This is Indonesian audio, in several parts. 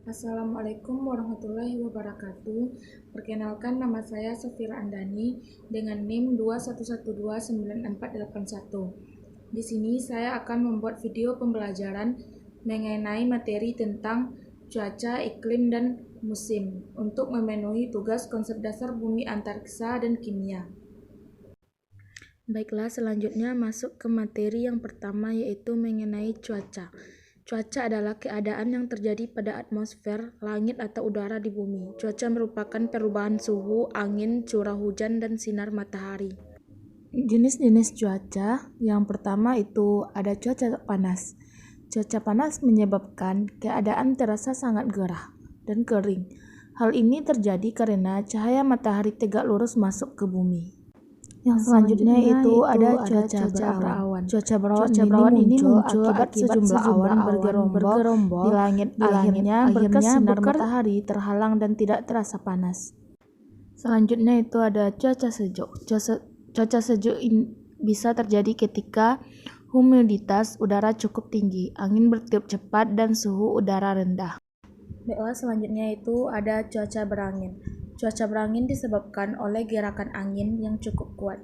Assalamualaikum warahmatullahi wabarakatuh. Perkenalkan, nama saya Safira Andani dengan NIM 2112941. Di sini saya akan membuat video pembelajaran mengenai materi tentang cuaca, iklim, dan musim untuk memenuhi tugas konsep dasar bumi, antariksa, dan kimia. Baiklah, selanjutnya masuk ke materi yang pertama, yaitu mengenai cuaca. Cuaca adalah keadaan yang terjadi pada atmosfer, langit, atau udara di bumi. Cuaca merupakan perubahan suhu, angin, curah hujan, dan sinar matahari. Jenis-jenis cuaca yang pertama itu ada cuaca panas. Cuaca panas menyebabkan keadaan terasa sangat gerah dan kering. Hal ini terjadi karena cahaya matahari tegak lurus masuk ke bumi. Yang selanjutnya itu ada cuaca berawan. Cuaca berawan ini muncul akibat sejumlah awan bergerombol di langit. Akhirnya berkas sinar matahari terhalang dan tidak terasa panas. Selanjutnya itu ada cuaca sejuk. Cuaca sejuk bisa terjadi ketika humiditas udara cukup tinggi, angin bertiup cepat, dan suhu udara rendah. Baiklah, selanjutnya itu ada cuaca berangin. Cuaca berangin disebabkan oleh gerakan angin yang cukup kuat.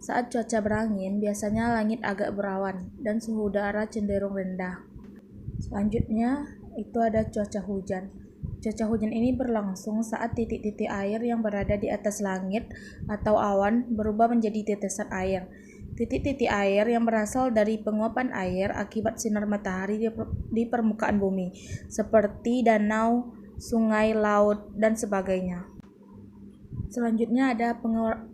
Saat cuaca berangin, biasanya langit agak berawan dan suhu udara cenderung rendah. Selanjutnya, itu ada cuaca hujan. Cuaca hujan ini berlangsung saat titik-titik air yang berada di atas langit atau awan berubah menjadi tetesan air. Titik-titik air yang berasal dari penguapan air akibat sinar matahari di permukaan bumi, seperti danau, sungai, laut, dan sebagainya. Selanjutnya ada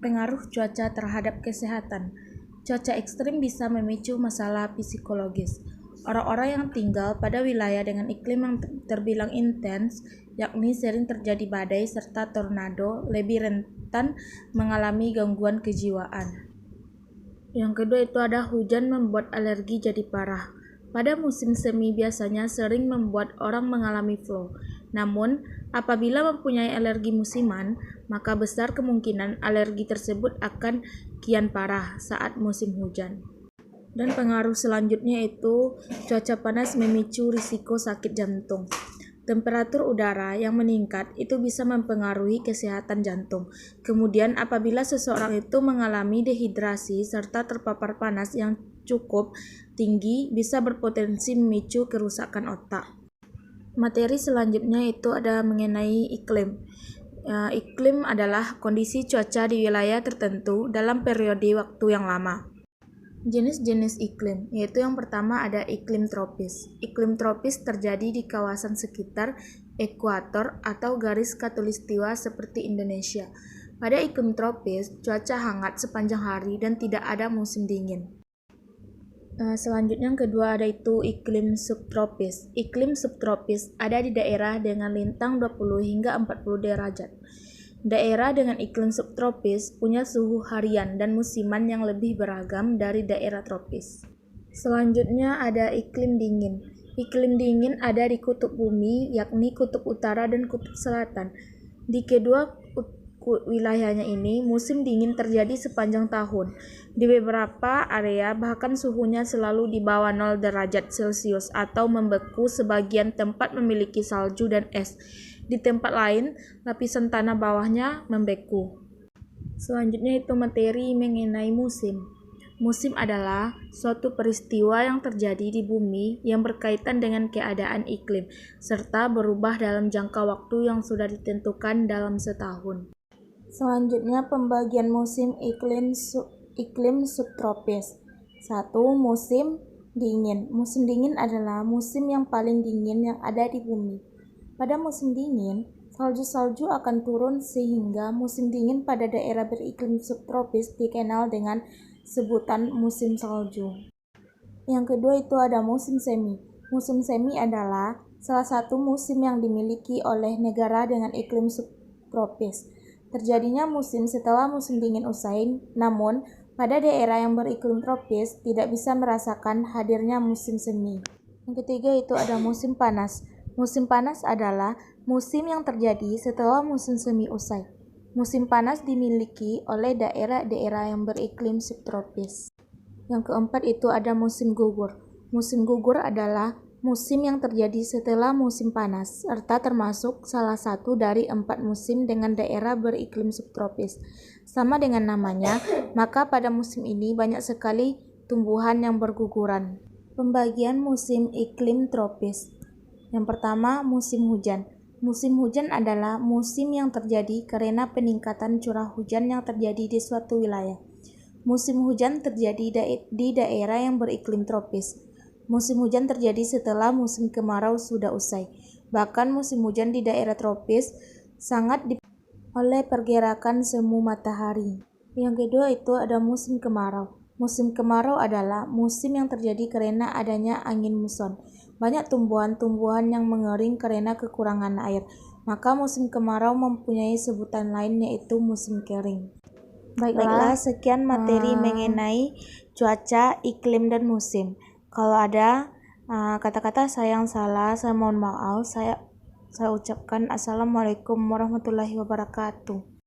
pengaruh cuaca terhadap kesehatan. Cuaca ekstrim bisa memicu masalah psikologis. Orang-orang yang tinggal pada wilayah dengan iklim yang terbilang intens, yakni sering terjadi badai serta tornado, lebih rentan mengalami gangguan kejiwaan. Yang kedua itu ada hujan membuat alergi jadi parah. Pada musim semi biasanya sering membuat orang mengalami flu. Namun, apabila mempunyai alergi musiman, maka besar kemungkinan alergi tersebut akan kian parah saat musim hujan. Dan pengaruh selanjutnya itu cuaca panas memicu risiko sakit jantung. Temperatur udara yang meningkat itu bisa mempengaruhi kesehatan jantung. Kemudian apabila seseorang itu mengalami dehidrasi serta terpapar panas yang cukup tinggi bisa berpotensi memicu kerusakan otak. Materi selanjutnya itu ada mengenai iklim. Iklim adalah kondisi cuaca di wilayah tertentu dalam periode waktu yang lama. Jenis-jenis iklim, yaitu yang pertama ada iklim tropis. Iklim tropis terjadi di kawasan sekitar ekuator atau garis khatulistiwa seperti Indonesia. Pada iklim tropis, cuaca hangat sepanjang hari dan tidak ada musim dingin. Selanjutnya yang kedua ada itu iklim subtropis. Iklim subtropis ada di daerah dengan lintang 20 hingga 40 derajat. Daerah dengan iklim subtropis punya suhu harian dan musiman yang lebih beragam dari daerah tropis. Selanjutnya ada iklim dingin. Iklim dingin ada di kutub bumi, yakni kutub utara dan kutub selatan. Di kedua wilayahnya ini, musim dingin terjadi sepanjang tahun. Di beberapa area bahkan suhunya selalu di bawah 0 derajat Celcius atau membeku. Sebagian tempat memiliki salju dan es. Di tempat lain, lapisan tanah bawahnya membeku. Selanjutnya itu materi mengenai musim. Musim adalah suatu peristiwa yang terjadi di bumi yang berkaitan dengan keadaan iklim, serta berubah dalam jangka waktu yang sudah ditentukan dalam setahun. Selanjutnya pembagian musim iklim subtropis. 1. Musim dingin. Musim dingin adalah musim yang paling dingin yang ada di bumi. Pada musim dingin, salju-salju akan turun sehingga musim dingin pada daerah beriklim subtropis dikenal dengan sebutan musim salju. Yang kedua itu ada musim semi. Musim semi adalah salah satu musim yang dimiliki oleh negara dengan iklim subtropis. Terjadinya musim setelah musim dingin usai, namun pada daerah yang beriklim tropis tidak bisa merasakan hadirnya musim semi. Yang ketiga itu ada musim panas. Musim panas adalah musim yang terjadi setelah musim semi usai. Musim panas dimiliki oleh daerah-daerah yang beriklim subtropis. Yang keempat itu ada musim gugur. Musim gugur adalah Musim yang terjadi setelah musim panas, serta termasuk salah satu dari 4 musim dengan daerah beriklim subtropis. Sama dengan namanya, maka pada musim ini banyak sekali tumbuhan yang berguguran. Pembagian musim iklim tropis. Yang pertama, musim hujan. Musim hujan adalah musim yang terjadi karena peningkatan curah hujan yang terjadi di suatu wilayah. Musim hujan terjadi di daerah yang beriklim tropis. Musim hujan terjadi setelah musim kemarau sudah usai. Bahkan musim hujan di daerah tropis sangat dipengaruhi oleh pergerakan semu matahari. Yang kedua itu ada musim kemarau. Musim kemarau adalah musim yang terjadi karena adanya angin muson. Banyak tumbuhan-tumbuhan yang mengering karena kekurangan air. Maka musim kemarau mempunyai sebutan lain yaitu musim kering. Baiklah, sekian materi mengenai cuaca, iklim, dan musim. Kalau ada kata-kata saya yang salah, saya mohon maaf. Saya ucapkan Assalamualaikum warahmatullahi wabarakatuh.